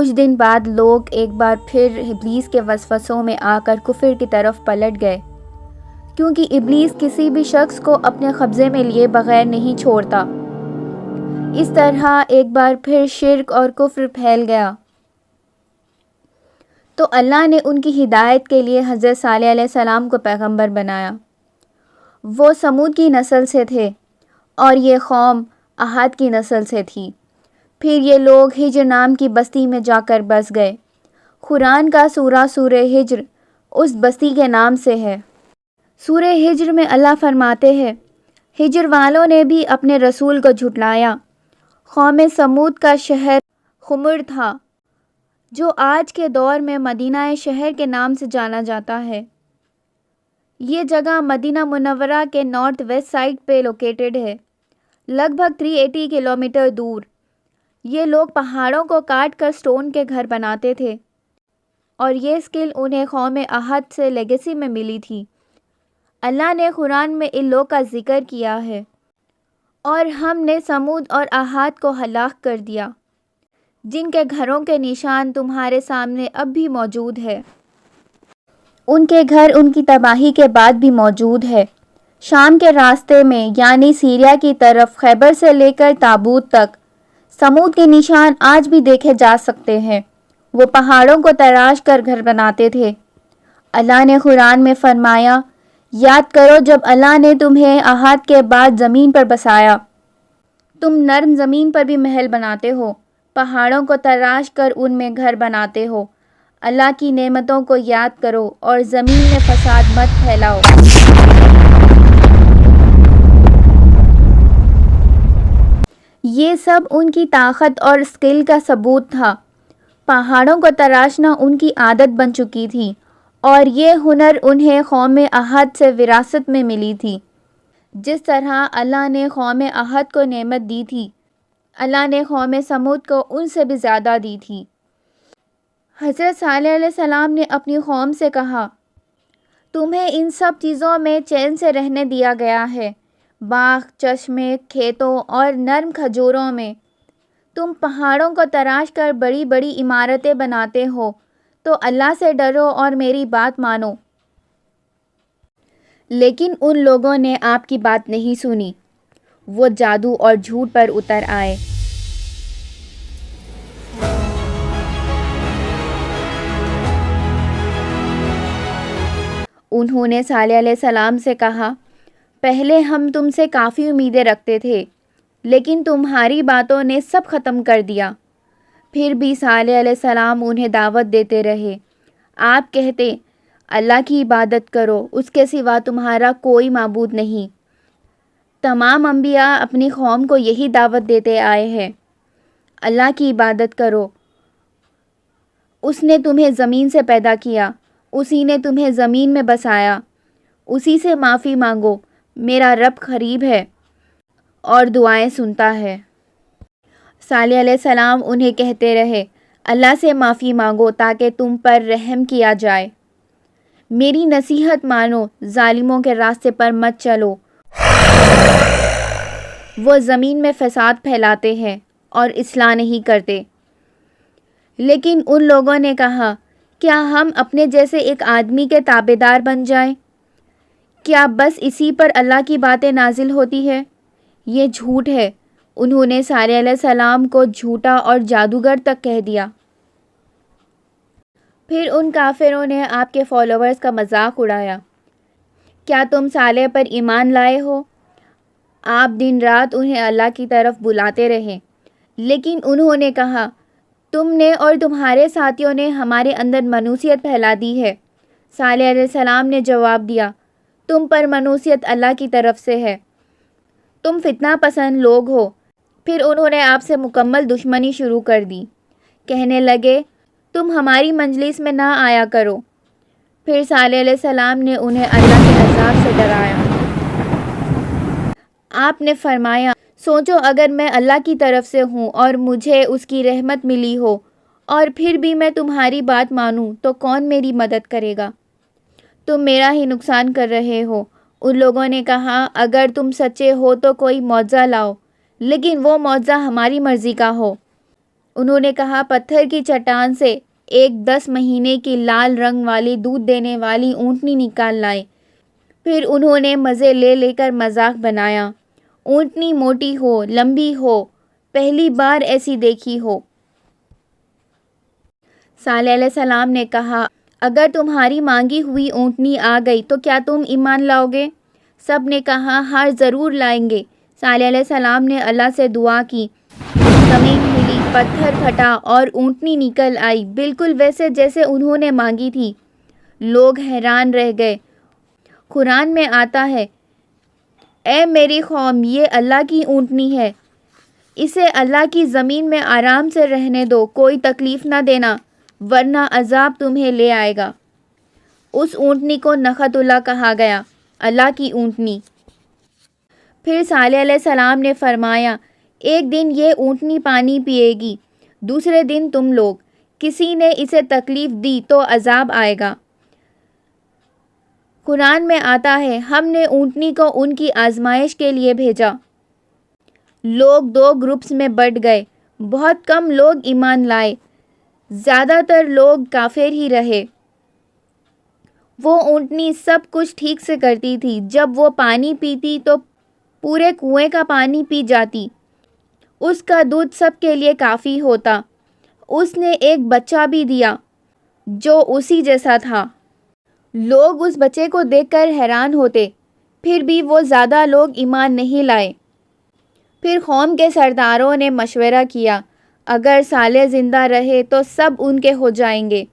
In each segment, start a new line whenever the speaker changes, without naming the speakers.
کچھ دن بعد لوگ ایک بار پھر ابلیس کے وسوسوں میں آ کر کفر کی طرف پلٹ گئے، کیونکہ ابلیس کسی بھی شخص کو اپنے قبضے میں لیے بغیر نہیں چھوڑتا۔ اس طرح ایک بار پھر شرک اور کفر پھیل گیا، تو اللہ نے ان کی ہدایت کے لیے حضرت صالح علیہ السلام کو پیغمبر بنایا۔ وہ سمود کی نسل سے تھے اور یہ قوم عاد کی نسل سے تھی۔ پھر یہ لوگ ہجر نام کی بستی میں جا کر بس گئے۔ قرآن کا سورہ ہجر اس بستی کے نام سے ہے۔ سورہ ہجر میں اللہ فرماتے ہیں، ہجر والوں نے بھی اپنے رسول کو جھٹلایا۔ قوم سمود کا شہر خمر تھا، جو آج کے دور میں مدینہ شہر کے نام سے جانا جاتا ہے۔ یہ جگہ مدینہ منورہ کے نارتھ ویسٹ سائڈ پہ لوکیٹڈ ہے، لگ بھگ 380 کلومیٹر دور۔ یہ لوگ پہاڑوں کو کاٹ کر سٹون کے گھر بناتے تھے، اور یہ اسکل انہیں قوم عاد سے لیگیسی میں ملی تھی۔ اللہ نے قرآن میں ان لوگوں کا ذکر کیا ہے، اور ہم نے سمود اور عاد کو ہلاک کر دیا، جن کے گھروں کے نشان تمہارے سامنے اب بھی موجود ہے۔ ان کے گھر ان کی تباہی کے بعد بھی موجود ہے۔ شام کے راستے میں یعنی سیریا کی طرف خیبر سے لے کر تابوت تک سمود کے نشان آج بھی دیکھے جا سکتے ہیں۔ وہ پہاڑوں کو تراش کر گھر بناتے تھے۔ اللہ نے قرآن میں فرمایا، یاد کرو جب اللہ نے تمہیں عہد کے بعد زمین پر بسایا۔ تم نرم زمین پر بھی محل بناتے ہو، پہاڑوں کو تراش کر ان میں گھر بناتے ہو۔ اللہ کی نعمتوں کو یاد کرو اور زمین میں فساد مت پھیلاؤ۔ یہ سب ان کی طاقت اور اسکل کا ثبوت تھا۔ پہاڑوں کو تراشنا ان کی عادت بن چکی تھی، اور یہ ہنر انہیں قوم عاد سے وراثت میں ملی تھی۔ جس طرح اللہ نے قوم عاد کو نعمت دی تھی، اللہ نے قوم سمود کو ان سے بھی زیادہ دی تھی۔ حضرت صالح علیہ السلام نے اپنی قوم سے کہا، تمہیں ان سب چیزوں میں چین سے رہنے دیا گیا ہے، باغ، چشمے، کھیتوں اور نرم کھجوروں میں۔ تم پہاڑوں کو تراش کر بڑی بڑی عمارتیں بناتے ہو، تو اللہ سے ڈرو اور میری بات مانو۔ لیکن ان لوگوں نے آپ کی بات نہیں سنی، وہ جادو اور جھوٹ پر اتر آئے۔ انہوں نے صالح علیہ السلام سے کہا، پہلے ہم تم سے کافی امیدیں رکھتے تھے، لیکن تمہاری باتوں نے سب ختم کر دیا۔ پھر بھی صالح علیہ السلام انہیں دعوت دیتے رہے۔ آپ کہتے، اللہ کی عبادت کرو، اس کے سوا تمہارا کوئی معبود نہیں۔ تمام انبیاء اپنی قوم کو یہی دعوت دیتے آئے ہیں، اللہ کی عبادت کرو۔ اس نے تمہیں زمین سے پیدا کیا، اسی نے تمہیں زمین میں بسایا، اسی سے معافی مانگو، میرا رب قریب ہے اور دعائیں سنتا ہے۔ صالح علیہ السلام انہیں کہتے رہے، اللہ سے معافی مانگو تاکہ تم پر رحم کیا جائے۔ میری نصیحت مانو، ظالموں کے راستے پر مت چلو۔ وہ زمین میں فساد پھیلاتے ہیں اور اصلاح نہیں کرتے۔ لیکن ان لوگوں نے کہا، کیا ہم اپنے جیسے ایک آدمی کے تابعدار بن جائیں؟ کیا بس اسی پر اللہ کی باتیں نازل ہوتی ہے؟ یہ جھوٹ ہے۔ انہوں نے صالح علیہ السلام کو جھوٹا اور جادوگر تک کہہ دیا۔ پھر ان کافروں نے آپ کے فالوورز کا مذاق اڑایا۔ کیا تم صالح پر ایمان لائے ہو؟ آپ دن رات انہیں اللہ کی طرف بلاتے رہے، لیکن انہوں نے کہا، تم نے اور تمہارے ساتھیوں نے ہمارے اندر منوسیت پھیلا دی ہے۔ صالح علیہ السلام نے جواب دیا، تم پر منوسیت اللہ کی طرف سے ہے، تم فتنہ پسند لوگ ہو۔ پھر انہوں نے آپ سے مکمل دشمنی شروع کر دی، کہنے لگے، تم ہماری مجلس میں نہ آیا کرو۔ پھر صالح علیہ السلام نے انہیں اللہ کے عذاب سے ڈرایا۔ آپ نے فرمایا، سوچو اگر میں اللہ کی طرف سے ہوں اور مجھے اس کی رحمت ملی ہو، اور پھر بھی میں تمہاری بات مانوں تو کون میری مدد کرے گا؟ تم میرا ہی نقصان کر رہے ہو۔ ان لوگوں نے کہا، اگر تم سچے ہو تو کوئی معجزہ لاؤ، لیکن وہ معجزہ ہماری مرضی کا ہو۔ انہوں نے کہا پتھر کی چٹان سے ایک 10 مہینے کی لال رنگ والی دودھ دینے والی اونٹنی نکال لائے۔ پھر انہوں نے مزے لے کر مذاق بنایا، اونٹنی موٹی ہو، لمبی ہو، پہلی بار ایسی دیکھی ہو۔ صالح علیہ السلام نے کہا اگر تمہاری مانگی ہوئی اونٹنی آ گئی تو کیا تم ایمان لاؤ گے؟ سب نے کہا ہاں ضرور لائیں گے۔ صالح علیہ السلام نے اللہ سے دعا کی، زمین ہلی، پتھر پھٹا اور اونٹنی نکل آئی، بالکل ویسے جیسے انہوں نے مانگی تھی۔ لوگ حیران رہ گئے۔ قرآن میں آتا ہے، اے میری قوم، یہ اللہ کی اونٹنی ہے، اسے اللہ کی زمین میں آرام سے رہنے دو، کوئی تکلیف نہ دینا ورنہ عذاب تمہیں لے آئے گا۔ اس اونٹنی کو ناقۃ اللہ کہا گیا، اللہ کی اونٹنی۔ پھر صالح علیہ السلام نے فرمایا ایک دن یہ اونٹنی پانی پیے گی، دوسرے دن تم لوگ، کسی نے اسے تکلیف دی تو عذاب آئے گا۔ قرآن میں آتا ہے ہم نے اونٹنی کو ان کی آزمائش کے لیے بھیجا۔ لوگ 2 گروپس میں بٹ گئے، بہت کم لوگ ایمان لائے، زیادہ تر لوگ کافر ہی رہے۔ وہ اونٹنی سب کچھ ٹھیک سے کرتی تھی، جب وہ پانی پیتی تو پورے کنویں کا پانی پی جاتی، اس کا دودھ سب کے لیے کافی ہوتا۔ اس نے ایک بچہ بھی دیا جو اسی جیسا تھا۔ لوگ اس بچے کو دیکھ کر حیران ہوتے، پھر بھی وہ زیادہ لوگ ایمان نہیں لائے۔ پھر قوم کے سرداروں نے مشورہ کیا اگر صالح زندہ رہے تو سب ان کے ہو جائیں گے،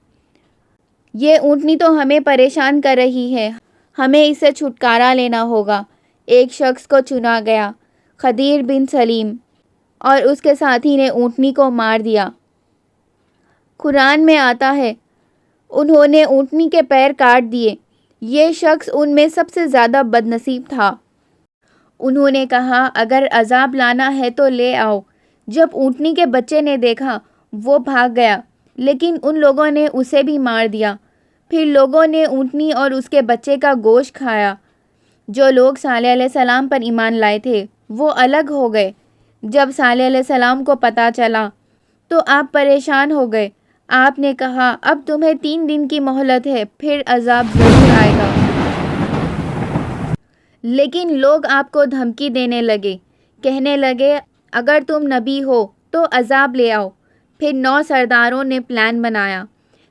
یہ اونٹنی تو ہمیں پریشان کر رہی ہے، ہمیں اس سے چھٹکارا لینا ہوگا۔ ایک شخص کو چنا گیا، خدیر بن سلیم، اور اس کے ساتھی نے اونٹنی کو مار دیا۔ قرآن میں آتا ہے انہوں نے اونٹنی کے پیر کاٹ دیے، یہ شخص ان میں سب سے زیادہ بد نصیب تھا۔ انہوں نے کہا اگر عذاب لانا ہے تو لے آؤ۔ جب اونٹنی کے بچے نے دیکھا وہ بھاگ گیا، لیکن ان لوگوں نے اسے بھی مار دیا۔ پھر لوگوں نے اونٹنی اور اس کے بچے کا گوشت کھایا۔ جو لوگ صالح علیہ السلام پر ایمان لائے تھے وہ الگ ہو گئے۔ جب صالح علیہ السلام کو پتہ چلا تو آپ پریشان ہو گئے۔ آپ نے کہا اب تمہیں 3 دن کی مہلت ہے، پھر عذاب ضرور آئے گا۔ لیکن لوگ آپ کو دھمکی دینے لگے، کہنے لگے اگر تم نبی ہو تو عذاب لے آؤ۔ پھر 9 سرداروں نے پلان بنایا،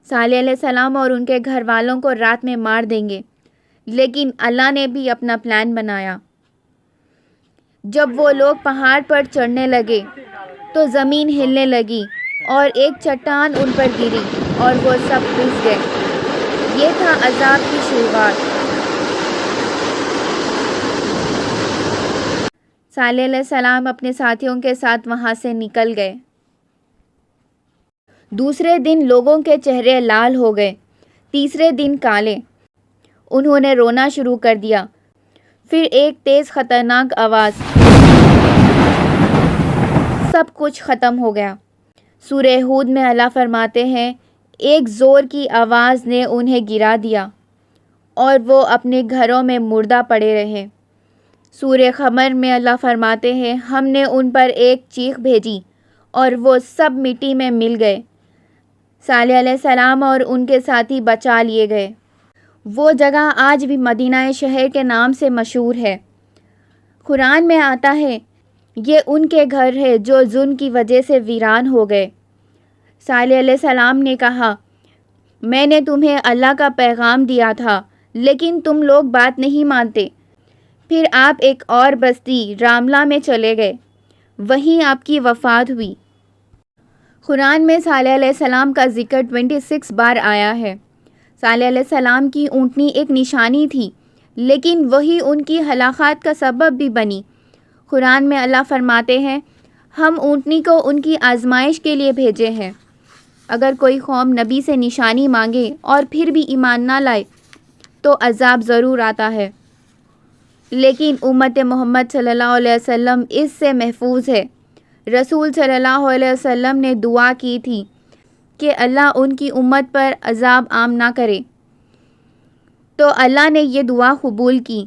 صالح علیہ السلام اور ان کے گھر والوں کو رات میں مار دیں گے، لیکن اللہ نے بھی اپنا پلان بنایا۔ جب وہ لوگ پہاڑ پر چڑھنے لگے تو زمین ہلنے لگی اور ایک چٹان ان پر گری اور وہ سب پس گئے۔ یہ تھا عذاب کی شروعات۔ صالح علیہ السلام اپنے ساتھیوں کے ساتھ وہاں سے نکل گئے۔ دوسرے دن لوگوں کے چہرے لال ہو گئے، تیسرے دن کالے۔ انہوں نے رونا شروع کر دیا۔ پھر ایک تیز خطرناک آواز، سب کچھ ختم ہو گیا۔ سورہ ہود میں اللہ فرماتے ہیں ایک زور کی آواز نے انہیں گرا دیا اور وہ اپنے گھروں میں مردہ پڑے رہے۔ سورہ قمر میں اللہ فرماتے ہیں ہم نے ان پر ایک چیخ بھیجی اور وہ سب مٹی میں مل گئے۔ صالح علیہ السلام اور ان کے ساتھی بچا لیے گئے۔ وہ جگہ آج بھی مدینہ شہر کے نام سے مشہور ہے۔ قرآن میں آتا ہے یہ ان کے گھر ہے جو ظلم کی وجہ سے ویران ہو گئے۔ صالح علیہ السلام نے کہا میں نے تمہیں اللہ کا پیغام دیا تھا لیکن تم لوگ بات نہیں مانتے۔ پھر آپ ایک اور بستی راملہ میں چلے گئے، وہیں آپ کی وفات ہوئی۔ قرآن میں صالح علیہ السلام کا ذکر 26 بار آیا ہے۔ صالح علیہ السلام کی اونٹنی ایک نشانی تھی، لیکن وہی ان کی ہلاکت کا سبب بھی بنی۔ قرآن میں اللہ فرماتے ہیں ہم اونٹنی کو ان کی آزمائش کے لیے بھیجے ہیں۔ اگر کوئی قوم نبی سے نشانی مانگے اور پھر بھی ایمان نہ لائے تو عذاب ضرور آتا ہے، لیکن امت محمد صلی اللہ علیہ وسلم اس سے محفوظ ہے۔ رسول صلی اللہ علیہ وسلم نے دعا کی تھی کہ اللہ ان کی امت پر عذاب عام نہ کرے، تو اللہ نے یہ دعا قبول کی۔